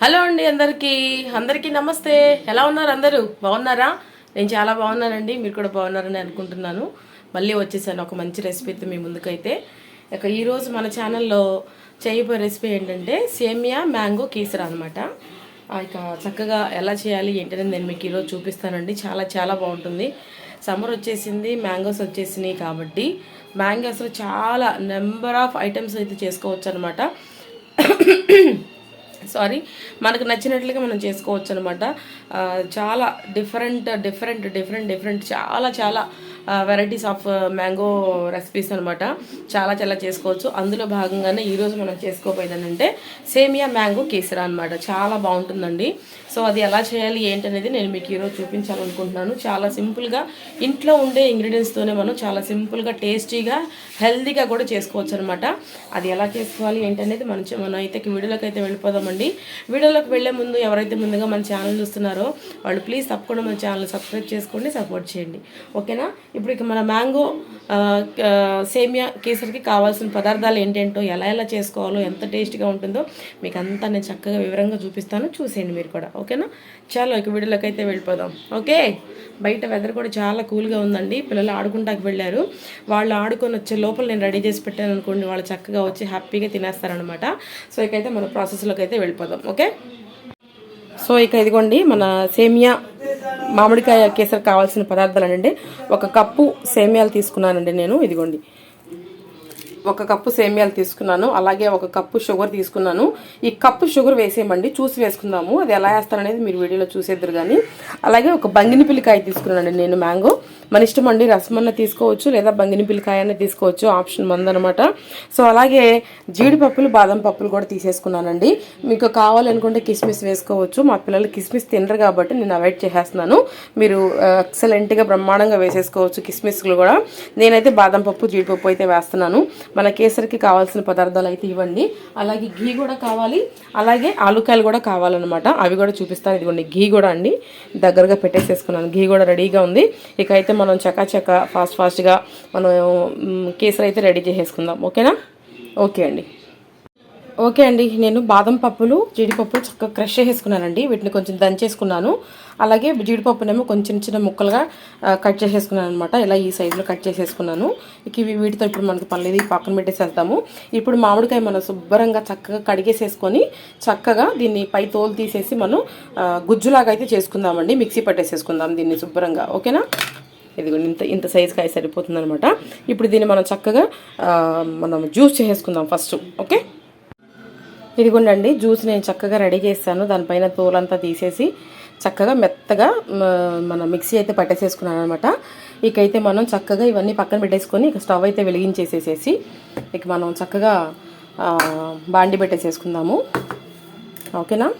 Hello అండి అందరికీ నమస్తే. ఎలా ఉన్నారు? అందరూ బాగున్నారా? నేను చాలా బాగున్నానండి. మీరు కూడా బాగున్నారని అనుకుంటున్నాను. మళ్ళీ వచ్చేసాను ఒక మంచి రెసిపీతో మీ ముందుకైతే. ఇక ఈరోజు మన ఛానల్లో చేయబోయే రెసిపీ ఏంటంటే సేమియా మ్యాంగో కీసర అనమాట. ఇక చక్కగా ఎలా చేయాలి ఏంటనేది నేను మీకు ఈరోజు చూపిస్తానండి. చాలా చాలా బాగుంటుంది. సమ్మర్ వచ్చేసింది, మ్యాంగోస్ వచ్చేసినాయి కాబట్టి మ్యాంగోస్లో చాలా నెంబర్ ఆఫ్ ఐటమ్స్ అయితే చేసుకోవచ్చు అనమాట. మనకు నచ్చినట్లుగా మనం చేసుకోవచ్చు అనమాట. చాలా డిఫరెంట్ చాలా చాలా వెరైటీస్ ఆఫ్ మ్యాంగో రెసిపీస్ అనమాట. చాలా చాలా చేసుకోవచ్చు. అందులో భాగంగానే ఈరోజు మనం చేసుకోపోయేది ఏంటంటే సేమియా మ్యాంగో కేసరా అనమాట. చాలా బాగుంటుందండి. సో అది ఎలా చేయాలి ఏంటనేది నేను మీకు ఈరోజు చూపించాలనుకుంటున్నాను. చాలా సింపుల్గా ఇంట్లో ఉండే ఇంగ్రీడియంట్స్తోనే మనం చాలా సింపుల్గా టేస్టీగా హెల్తీగా కూడా చేసుకోవచ్చు అనమాట. అది ఎలా చేసుకోవాలి ఏంటనేది మనం అయితే వీడియోలోకి అయితే వెళ్ళిపోదామండి. వీడియోలోకి వెళ్ళే ముందు ఎవరైతే ముందుగా మన ఛానల్ చూస్తున్నారో వాళ్ళు ప్లీజ్ తప్పకుండా మన ఛానల్ సబ్స్క్రైబ్ చేసుకోండి, సపోర్ట్ చేయండి. ఓకేనా? ఇప్పుడు ఇక మన మ్యాంగో సేమియా కేసరికి కావాల్సిన పదార్థాలు ఏంటేంటో ఎలా చేసుకోవాలో ఎంత టేస్ట్గా ఉంటుందో మీకు అంతా నేను చక్కగా వివరంగా చూపిస్తాను. చూసేయండి మీరు కూడా. ఓకేనా? చాలా ఇక వీడియోలోకి అయితే వెళ్ళిపోదాం. ఓకే, బయట వెదర్ కూడా చాలా కూల్గా ఉందండి. పిల్లలు ఆడుకుంటాకి వెళ్ళారు. వాళ్ళు ఆడుకొని వచ్చే లోపల నేను రెడీ చేసి పెట్టాను అనుకోండి, వాళ్ళు చక్కగా వచ్చి హ్యాపీగా తినేస్తారనమాట. సో ఇకైతే మన ప్రాసెస్లోకి అయితే వెళ్ళిపోదాం. ఓకే, సో ఇక ఇదిగోండి మన సేమియా మామిడికాయ కేసరి కావాల్సిన పదార్థాలు అండి. 1 కప్పు సేమియాలు తీసుకున్నానండి నేను. ఇదిగోండి 1 కప్పు సేమియాలు తీసుకున్నాను. అలాగే 1 కప్పు షుగర్ తీసుకున్నాను. ఈ కప్పు షుగర్ వేసేయమండి, చూసి వేసుకుందాము. అది ఎలా వేస్తారనేది మీరు వీడియోలో చూసేద్దరు కానీ. అలాగే 1 బంగినిపిల్లికాయ తీసుకున్నానండి నేను. మ్యాంగో మన ఇష్టం అండి, రసమన్న తీసుకోవచ్చు లేదా బంగినిపిల్లికాయ అన్న తీసుకోవచ్చు, ఆప్షన్ మందనమాట. సో అలాగే జీడిపప్పులు బాదం పప్పులు కూడా తీసేసుకున్నానండి. మీకు కావాలనుకుంటే కిస్మిస్ వేసుకోవచ్చు. మా పిల్లలు కిస్మిస్ తినరు కాబట్టి నేను అవాయిడ్ చేసేస్తున్నాను. మీరు ఎక్సలెంట్గా బ్రహ్మాండంగా వేసేసుకోవచ్చు కిస్మిస్లు కూడా. నేనైతే బాదం పప్పు జీడిపప్పు అయితే వేస్తున్నాను. మన కేసరికి కావాల్సిన పదార్థాలు అయితే ఇవ్వండి. అలాగే ఘీ కూడా కావాలి, అలాగే ఆలుకాయలు కూడా కావాలన్నమాట. అవి కూడా చూపిస్తాను. ఇదిగోండి ఘీ కూడా అండి దగ్గరగా పెట్టేసేసుకున్నాను. ఘీ కూడా రెడీగా ఉంది. ఇక అయితే మనం చకాచక ఫాస్ట్గా మనం కేసరి అయితే రెడీ చేసేసుకుందాం. ఓకేనా? ఓకే అండి నేను బాదం పప్పులు జీడిపప్పులు చక్కగా క్రష్ చేసేసుకున్నానండి. వీటిని కొంచెం దంచేసుకున్నాను. అలాగే జీడిపప్పునేమో కొంచెం చిన్న ముక్కలుగా కట్ చేసేసుకున్నాను అనమాట. ఇలా ఈ సైజులో కట్ చేసేసుకున్నాను. ఇక వీటితో ఇప్పుడు మనకి పర్లేదు పక్కన పెట్టేసేద్దాము. ఇప్పుడు మామిడికాయ మనం శుభ్రంగా చక్కగా కడిగేసేసుకొని చక్కగా దీన్ని పై తోలు తీసేసి మనం గుజ్జులాగా అయితే చేసుకుందామండి. మిక్సీ పట్టేసేసుకుందాం దీన్ని శుభ్రంగా. ఓకేనా? ఇదిగో ఇంత సైజు కాయ సరిపోతుంది అనమాట. ఇప్పుడు దీన్ని మనం చక్కగా మనం జ్యూస్ చేసేసుకుందాం ఫస్ట్. ఓకే, ఇదిగోండి జ్యూస్ నేను చక్కగా రెడీ చేస్తాను. దానిపైన తోలంతా తీసేసి చక్కగా మెత్తగా మన మిక్సీ అయితే పట్టేసేసుకున్నాను అనమాట. ఇకైతే మనం చక్కగా ఇవన్నీ పక్కన పెట్టేసుకొని ఇక స్టవ్ అయితే వెలిగించేసేసి ఇక మనం చక్కగా బాండి పెట్టేసేసుకుందాము. ఓకేనా?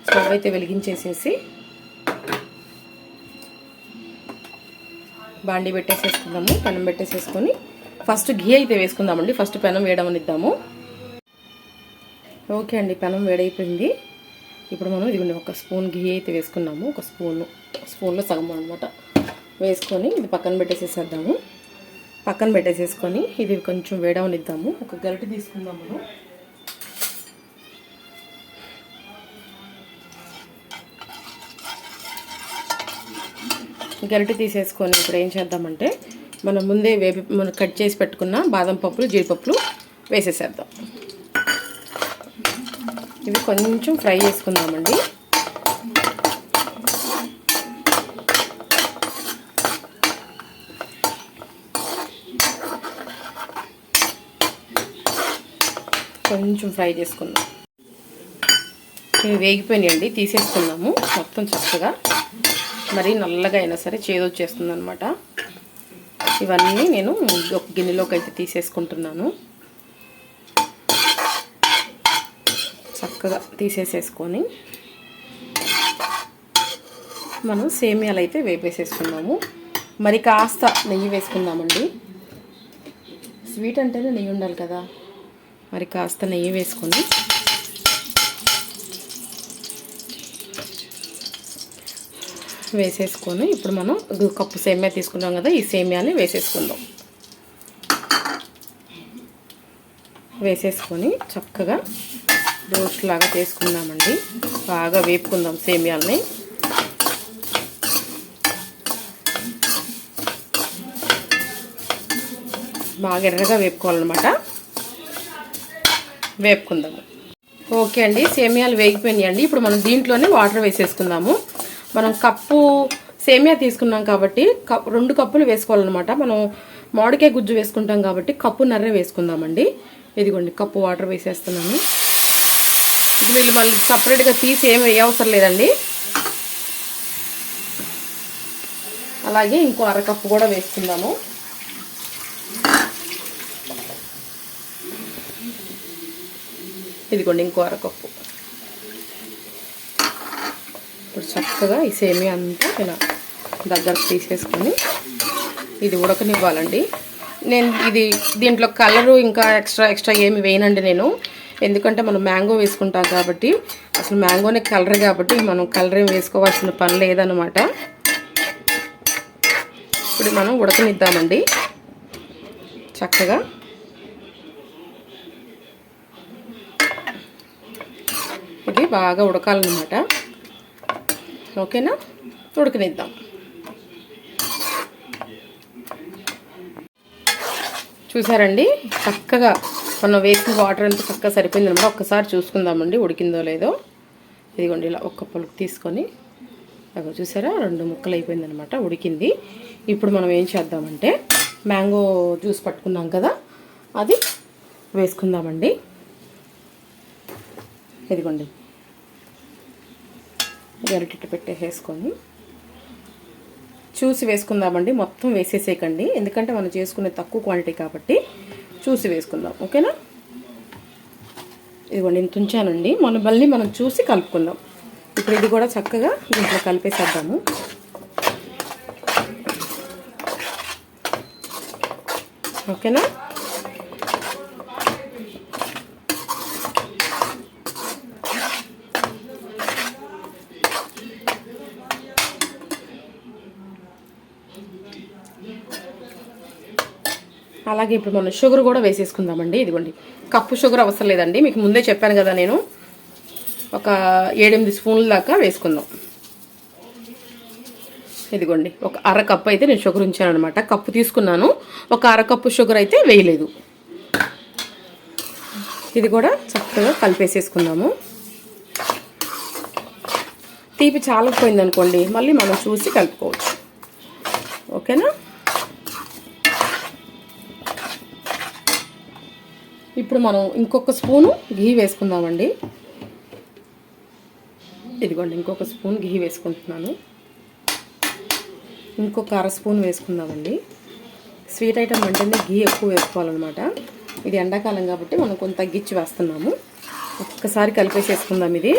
స్టవ్ అయితే వెలిగించేసేసి బాండి పెట్టేసేసుకుందాము. పెనం పెట్టేసేసుకొని ఫస్ట్ ఘీ అయితే వేసుకుందామండి. ఫస్ట్ పెనం వేయడమనిద్దాము. ఓకే అండి, పెనం వేడైపోయింది. ఇప్పుడు మనం ఇదిగోండి 1 స్పూన్ ఘీ అయితే వేసుకున్నాము. 1 స్పూన్లో సగం అనమాట వేసుకొని ఇది పక్కన పెట్టేసేసేద్దాము. పక్కన పెట్టేసేసుకొని ఇది కొంచెం వేడవనిద్దాము. 1 గరిటె తీసుకుందాం మనం. గరిటె తీసేసుకొని ఇప్పుడు ఏం చేద్దామంటే మనం ముందే మనం కట్ చేసి పెట్టుకున్న బాదం పప్పులు జీడిపప్పులు వేసేసేద్దాం. ఇవి కొంచెం ఫ్రై చేసుకుందామండి. కొంచెం ఫ్రై చేసుకుందాం. ఇవి వేగిపోయినాయండి, తీసేసుకుందాము మొత్తం చక్కగా. మరి నల్లగా అయినా సరే చేదొచ్చేస్తుంది అనమాట. ఇవన్నీ నేను ఒక గిన్నెలోకి అయితే తీసేసుకుంటున్నాను. చక్కగా తీసేసేసుకొని మనం సేమియాలు అయితే వేపేసేసుకున్నాము. మరి కాస్త నెయ్యి వేసుకుందామండి. స్వీట్ అంటేనే నెయ్యి ఉండాలి కదా. మరి కాస్త నెయ్యి వేసుకొని వేసేసుకొని ఇప్పుడు మనం 1 కప్పు సేమియా తీసుకున్నాం కదా, ఈ సేమియాని వేసేసుకుందాం. వేసేసుకొని చక్కగా రోస్ట్ లాగా చేసుకుందామండి. బాగా వేపుకుందాం సేమియాల్ని. బాగా ఎర్రగా వేపుకోవాలన్నమాట. వేపుకుందాము. ఓకే అండి, సేమియాలు వేగిపోయినాయండి. ఇప్పుడు మనం దీంట్లోనే వాటర్ వేసేసుకుందాము. మనం కప్పు సేమియా తీసుకున్నాం కాబట్టి 2 కప్పులు వేసుకోవాలన్నమాట. మనం మామిడికాయ గుజ్జు వేసుకుంటాం కాబట్టి కప్పున్నర వేసుకుందామండి. ఇదిగోండి, కప్పు వాటర్ వేసేస్తున్నాను. ఇది వీళ్ళు మళ్ళీ సపరేట్గా తీసి ఏమి వేయవసరం లేదండి. అలాగే ఇంకో అరకప్పు కూడా వేసుకుందాము. ఇదిగోండి, ఇంకో అరకప్పు. ఇప్పుడు చక్కగా ఈ సేమియా అంతా ఇలా దగ్గరకు తీసేసుకొని ఇది ఉడకనివ్వాలండి. నేను దీంట్లో కలరు ఇంకా ఎక్స్ట్రా ఏమి వేయనండి నేను. ఎందుకంటే మనం మ్యాంగో వేసుకుంటాం కాబట్టి, అసలు మ్యాంగోనే కలర్ కాబట్టి మనం కలర్ ఏం వేసుకోవాల్సిన పని లేదనమాట. ఇప్పుడు మనం ఉడకనిద్దామండి చక్కగా. ఇది బాగా ఉడకాలన్నమాట. ఓకేనా, ఉడకనిద్దాం. చూసారండి, చక్కగా మనం వేసిన వాటర్ అంతా చక్కగా సరిపోయిందనమాట. ఒక్కసారి చూసుకుందామండి ఉడికిందో లేదో. ఇదిగోండి, ఇలా ఒక్క పులుకు తీసుకొని అగో చూసారా, 2 ముక్కలు అయిపోయిందనమాట, ఉడికింది. ఇప్పుడు మనం ఏం చేద్దామంటే మ్యాంగో జ్యూస్ పట్టుకున్నాం కదా, అది వేసుకుందామండి. ఇదిగోండి, గరిటెట్టు పెట్టేసుకొని చూసి వేసుకుందామండి. మొత్తం వేసేసేయకండి, ఎందుకంటే మనం చేసుకునే తక్కువ క్వాంటిటీ కాబట్టి చూసి వేసుకుందాం. ఓకేనా, ఇదిగోండి ఇంత ఉంచానండి. మళ్ళీ మనం చూసి కలుపుకుందాం. ఇప్పుడు ఇది కూడా చక్కగా దీంట్లో కలిపేసేద్దాము. ఓకేనా, అలాగే ఇప్పుడు మనం షుగర్ కూడా వేసేసుకుందామండి. ఇదిగోండి, కప్పు షుగర్ అవసరం లేదండి, మీకు ముందే చెప్పాను కదా నేను. ఒక 7-8 స్పూన్ల దాకా వేసుకుందాం. ఇదిగోండి, ఒక అరకప్పు అయితే నేను షుగర్ ఉంచాను అనమాట. కప్పు తీసుకున్నాను, ఒక అరకప్పు షుగర్ అయితే వేయలేదు. ఇది కూడా చక్కగా కలిపేసేసుకుందాము. తీపి చాలకపోయింది అనుకోండి, మళ్ళీ మనం చూసి కలుపుకోవచ్చు. ఓకేనా, ఇప్పుడు మనం ఇంకొక స్పూను ఘీ వేసుకుందామండి. ఇదిగోండి, ఇంకొక స్పూన్ ఘీ వేసుకుంటున్నాను. ఇంకొక అర స్పూన్ వేసుకుందామండి. స్వీట్ ఐటమ్ అంటేనే ఘీ ఎక్కువ వేసుకోవాలన్నమాట. ఇది ఎండాకాలం కాబట్టి మనం కొంత తగ్గించి వేస్తున్నాము. ఒక్కసారి కలిపేసేసుకుందాం ఇది.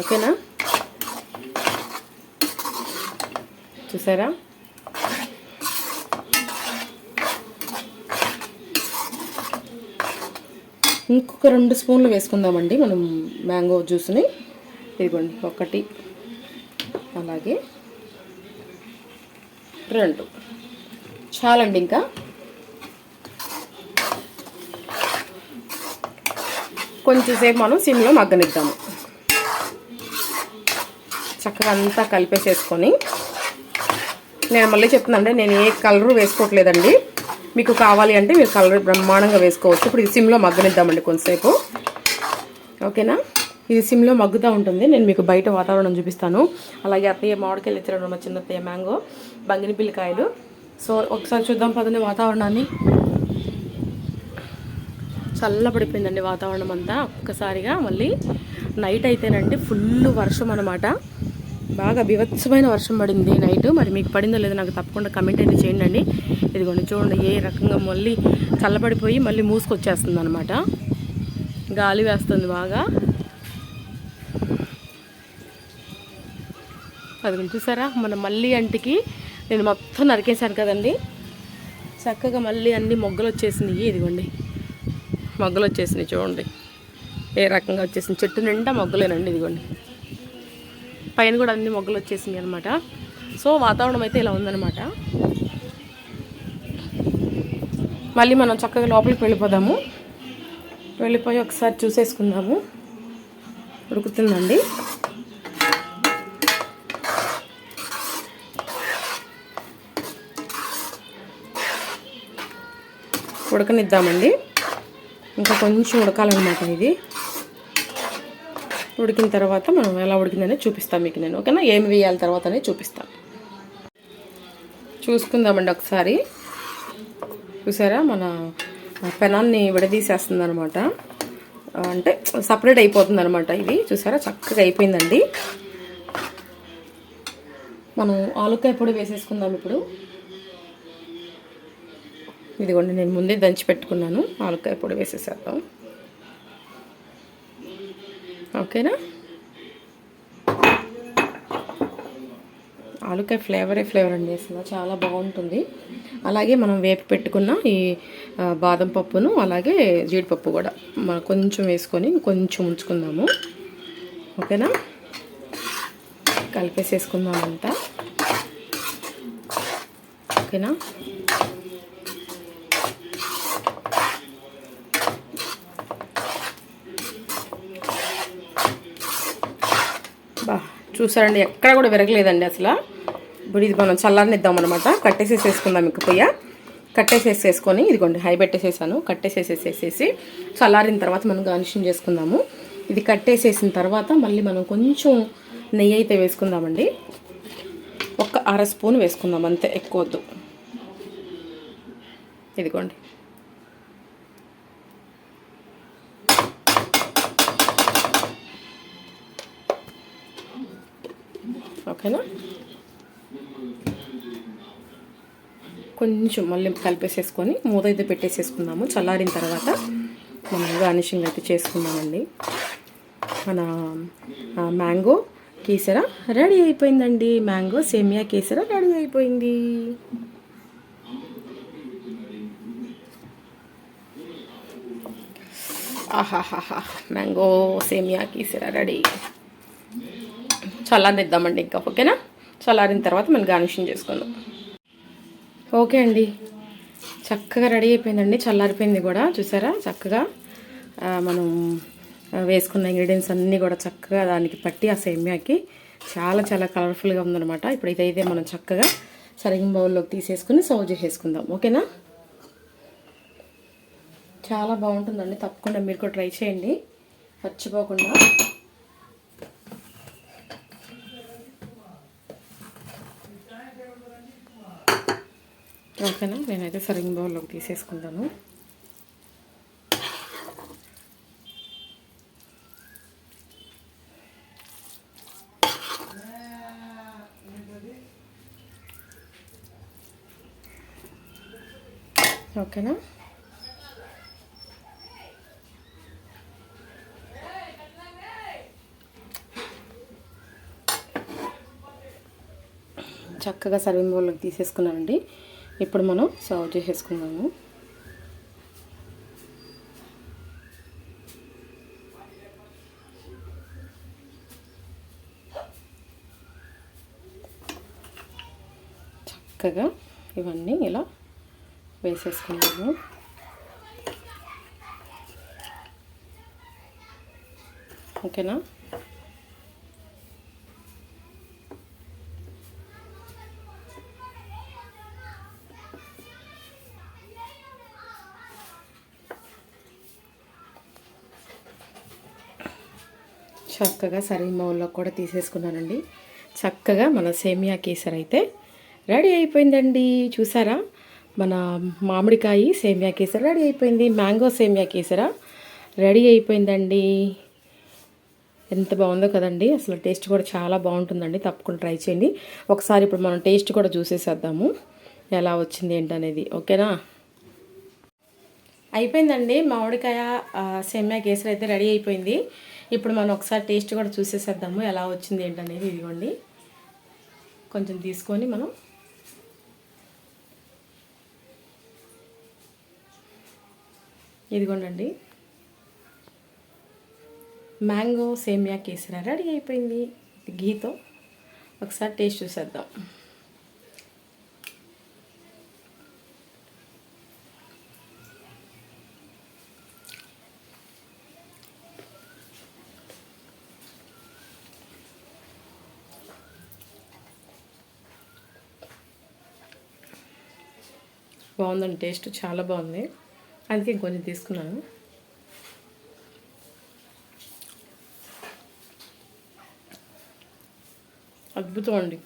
ఓకేనా, చూసారా, ఇంకొక 2 స్పూన్లు వేసుకుందామండి మనం మ్యాంగో జ్యూస్ని. ఇదిగోండి, 1, అలాగే 2 చాలండి. ఇంకా కొంచెంసేపు మనం సిమ్లో మగ్గనిద్దాము. చక్కగా అంతా కలిపేసేసుకొని, నేను మళ్ళీ చెప్తున్నానండి, నేను ఏ కలరు వేసుకోవట్లేదండి. మీకు కావాలి అంటే మీరు కలర్ బ్రహ్మాండంగా వేసుకోవచ్చు. ఇప్పుడు ఇది సిమ్లో మగ్గనిద్దామండి కొంతసేపు. ఓకేనా, ఇది సిమ్లో మగ్గుతూ ఉంటుంది. నేను మీకు బయట వాతావరణం చూపిస్తాను. అలాగే అత్తయ్య మామిడికాయలు ఇచ్చారు, మా చిన్న అత్తయ్య మ్యాంగో, బంగినపిల్లికాయలు. సో ఒకసారి చూద్దాం పదండి వాతావరణాన్ని. చల్లబడిపోయిందండి వాతావరణం అంతా ఒక్కసారిగా. మళ్ళీ నైట్ అయితేనండి ఫుల్ వర్షం అనమాట. బాగా బీభత్సమైన వర్షం పడింది నైట్. మరి మీకు పడిందో లేదో నాకు తప్పకుండా కమెంట్ అయితే చేయండి. ఇదిగోండి చూడండి, ఏ రకంగా మళ్ళీ చల్లబడిపోయి మళ్ళీ మూసుకొచ్చేస్తుంది అనమాట. గాలి వేస్తుంది బాగా. అది చూసారా, మన మళ్ళీ అంటికి నేను మొత్తం నరికేశాను కదండి. చక్కగా మళ్ళీ అన్ని మొగ్గలు వచ్చేసినాయి. ఇదిగోండి, మొగ్గలు వచ్చేసినాయి చూడండి, ఏ రకంగా వచ్చేసింది. చెట్టు నిండా మొగ్గలేనండి. ఇదిగోండి, పైన కూడా అన్ని మొగ్గలు వచ్చేసినాయి అనమాట. సో వాతావరణం అయితే ఇలా ఉందన్నమాట. మళ్ళీ మనం చక్కగా లోపలికి వెళ్ళిపోదాము. వెళ్ళిపోయి ఒకసారి చూసేసుకుందాము. ఉడుకుతుందండి. ఉడకనిద్దామండి. ఇంకా కొంచెం ఉడకాలన్నమాట ఇది. ఉడికిన తర్వాత మనం ఎలా ఉడికిందనే చూపిస్తాను మీకు నేను. ఓకేనా? ఏమి వేయాలి తర్వాతనే చూపిస్తాను. చూసుకుందామండి ఒకసారి. చూసారా, మన పెనాన్ని విడదీసేస్తుంది అనమాట. అంటే సపరేట్ అయిపోతుంది అనమాట ఇది. చూసారా, చక్కగా అయిపోయిందండి. మనం ఆలుకాయ పొడి వేసేసుకుందాం ఇప్పుడు. ఇదిగోండి, నేను ముందే దంచి పెట్టుకున్నాను. ఆలుకాయ పొడి వేసేసేద్దాం. ఓకేనా? ఆలుకాయ ఫ్లేవర్ అండి, అసలు చాలా బాగుంటుంది. అలాగే మనం వేపి పెట్టుకున్న ఈ బాదం పప్పును అలాగే జీడిపప్పు కూడా కొంచెం వేసుకొని కొంచెం ఉంచుకుందాము. ఓకేనా? కలిపేసేసుకుందాం అంతా. ఓకేనా? చూసారండి, ఎక్కడ కూడా విరగలేదండి అసలు. ఇప్పుడు ఇది మనం చల్లారనిద్దాం అనమాట. కట్టేసేసుకుందాం. ఇంక పొయ్య కట్టేసేసుకొని, ఇదిగోండి హై పెట్టేసేసాను. కట్టేసేసేసేసి చల్లారిన తర్వాత మనం గార్నిషింగ్ చేసుకుందాము. ఇది కట్టేసేసిన తర్వాత మళ్ళీ మనం కొంచెం నెయ్యి అయితే వేసుకుందామండి. ఒక అర స్పూన్ వేసుకుందాం అంతే, ఎక్కువ వద్దు. ఇదిగోండి. ఓకేనా? కొంచెం మళ్ళీ కలిపేసేసుకొని మూత అయితే పెట్టేసేసుకుందాము. చల్లారిన తర్వాత మనం గార్నిషింగ్ అయితే చేసుకుందామండి. మన మ్యాంగో కేసర రెడీ అయిపోయిందండి. మ్యాంగో సేమియా కేసర రెడీ అయిపోయింది. ఆహాహాహా, మ్యాంగో సేమియా కేసర రెడీ. చల్లారిద్దామండి ఇంకా. ఓకేనా? చల్లారిన తర్వాత మనం గార్నిషింగ్ చేసుకుందాం. ఓకే అండి, చక్కగా రెడీ అయిపోయిందండి. చల్లారిపోయింది కూడా. చూసారా, చక్కగా మనం వేసుకున్న ఇంగ్రీడియంట్స్ అన్నీ కూడా చక్కగా దానికి పట్టి ఆ సేమియాకి చాలా చాలా కలర్ఫుల్గా ఉందన్నమాట. ఇప్పుడు ఇదైతే మనం చక్కగా సర్వింగ్ బౌల్లోకి తీసేసుకుని సర్వ్ చేసేసుకుందాం. ఓకేనా? చాలా బాగుంటుందండి. తప్పకుండా మీరు కూడా ట్రై చేయండి, మర్చిపోకుండా. ఓకేనా? నేనైతే సర్వింగ్ బౌల్లోకి తీసేసుకుంటాను. ఓకేనా? చక్కగా సర్వింగ్ బౌల్లోకి తీసేసుకున్నానండి. ఇప్పుడు మనం సర్వ్ చేసేసుకుందాము. చక్కగా ఇవన్నీ ఇలా వేసేసుకున్నాము. ఓకేనా? చక్కగా సర్వింగ్ బౌల్లో కూడా తీసేసుకున్నానండి. చక్కగా మన సేమియా కేసర్ అయితే రెడీ అయిపోయిందండి. చూసారా, మన మామిడికాయ సేమియా కేసర్ రెడీ అయిపోయింది. మ్యాంగో సేమియా కేసర రెడీ అయిపోయిందండి. ఎంత బాగుందో కదండి. అసలు టేస్ట్ కూడా చాలా బాగుంటుందండి. తప్పకుండా ట్రై చేయండి. ఒకసారి ఇప్పుడు మనం టేస్ట్ కూడా చూసేసేద్దాము ఎలా వచ్చింది ఏంటనేది. ఓకేనా? అయిపోయిందండి. మామిడికాయ సేమియా కేసరి అయితే రెడీ అయిపోయింది. ఇప్పుడు మనం ఒకసారి టేస్ట్ కూడా చూసేసేద్దాము ఎలా వచ్చింది ఏంటనేది. ఇదిగోండి, కొంచెం తీసుకొని మనం ఇదిగోండి, మ్యాంగో సేమియా కేసరి రెడీ అయిపోయింది ఘీతో. ఒకసారి టేస్ట్ చూసేద్దాం. బాగుందండి, టేస్ట్ చాలా బాగుంది. అందుకే ఇంకొంచెం తీసుకున్నాను. అద్భుతం అండి.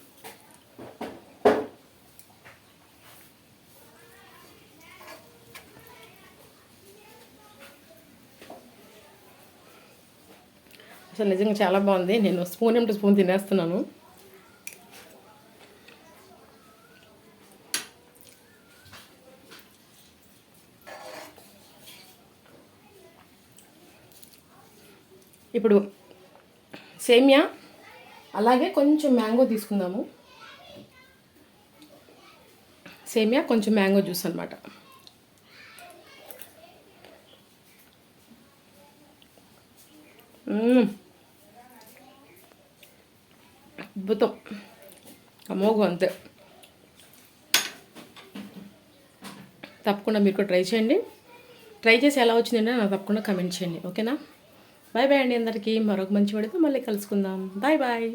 అసలు నిజంగా చాలా బాగుంది. నేను స్పూన్ ఎంటూ స్పూన్ తినేస్తున్నాను. ఇప్పుడు సేమియా అలాగే కొంచెం మ్యాంగో తీసుకుందాము. సేమియా కొంచెం మ్యాంగో జ్యూస్ అనమాట. అద్భుతం, అమోఘం అంతే. తప్పకుండా మీరు కూడా ట్రై చేయండి. ట్రై చేసి ఎలా వచ్చిందంటే నాకు తప్పకుండా కమెంట్ చేయండి. ఓకేనా? బాయ్ బాయ్ అండి అందరికీ. మరొక మంచి వీడియోతో మళ్ళీ కలుసుకుందాం. Bye bye.